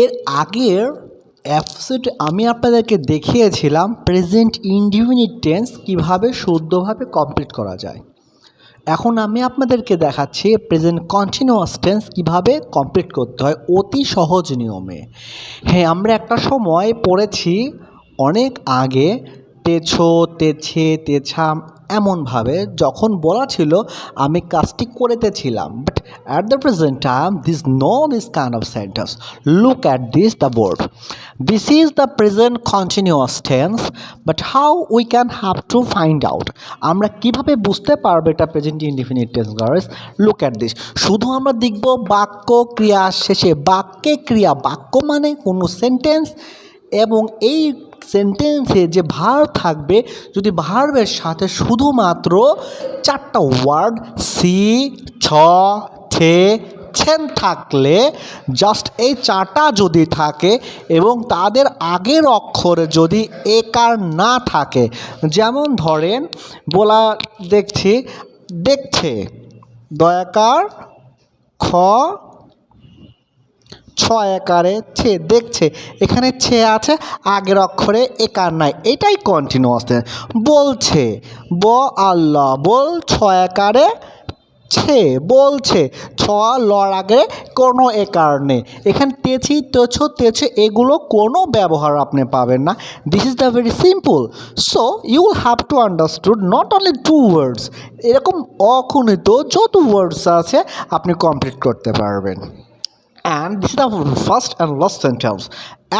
এর আগের এপিসোডে আমি আপনাদেরকে দেখিয়েছিলাম প্রেজেন্ট ইনডিফিনিট টেন্স কীভাবে শুদ্ধভাবে কমপ্লিট করা যায়। এখন আমি আপনাদেরকে দেখাচ্ছি প্রেজেন্ট কন্টিনিউয়াস টেন্স কীভাবে কমপ্লিট করতে হয় অতি সহজ নিয়মে। হ্যাঁ, আমরা একটা সময় পড়েছি অনেক আগে তেছো, তেছে, তেছাম এমনভাবে যখন বলা ছিল আমি কাজটি করিতেছিলাম, but at the present time this no this kind of sentence. Look at this the word, this is the present continuous tense, but how we can have to find out আমরা কিভাবে বুঝতে পারবো এটা present indefinite tense guys. Look at this, শুধু আমরা দেখব বাক্য ক্রিয়া শেষে বাক্যে ক্রিয়া, বাক্য মানে কোনো সেন্টেন্স এবং এই সেন্টেন্সে যে ভার্ব থাকবে যদি ভার্বের সাথে শুধুমাত্র চারটা ওয়ার্ড সি, ছ, ঠে, ছেন থাকলে, জাস্ট এই চারটা যদি থাকে এবং তাদের আগের অক্ষরে যদি একার না থাকে, যেমন ধরেন বলা দেখছি দেখছে দয়াকার খ ছ একারে ছে দেখছে, এখানে ছে আছে আগের অক্ষরে একার নাই, এটাই কন্টিনিউয়াস টেন্স। বলছে ব আল্লাহ বল ছ একারে ছে বলছে, ছ লর আগে কোনো একার নেই, এখানে তেছি তেছ তেছে এগুলো কোনো ব্যবহার আপনি পাবেন না। This is the very simple. So you will have to understood not only two words, এরকম অগণিত যত ওয়ার্ডস আছে আপনি কমপ্লিট করতে পারবেন। And this is the first and last sentence.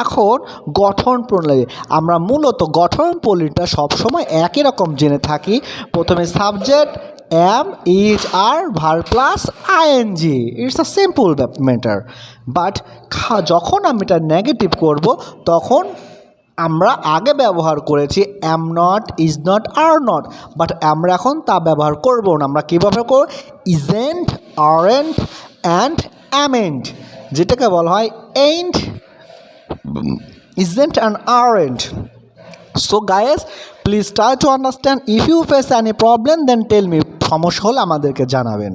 এখন গঠন প্রণালী, আমরা মূলত গঠন প্রণালীটা সবসময় একই রকম জেনে থাকি। প্রথমে subject am, is, are, verb plus ing, it's a simple matter. But যখন আমি এটা নেগেটিভ করব তখন আমরা আগে ব্যবহার করেছি am not, is not, are not, but আমরা এখন তা ব্যবহার করব না। আমরা কী ব্যবহার করব? isn't, aren't অ্যান্ড amn't, যেটাকে বলা হয় ain't, isn't and aren't. So guys, please try to understand. If you face any problem then tell me, সমস্যা হলে আমাদেরকে জানাবেন।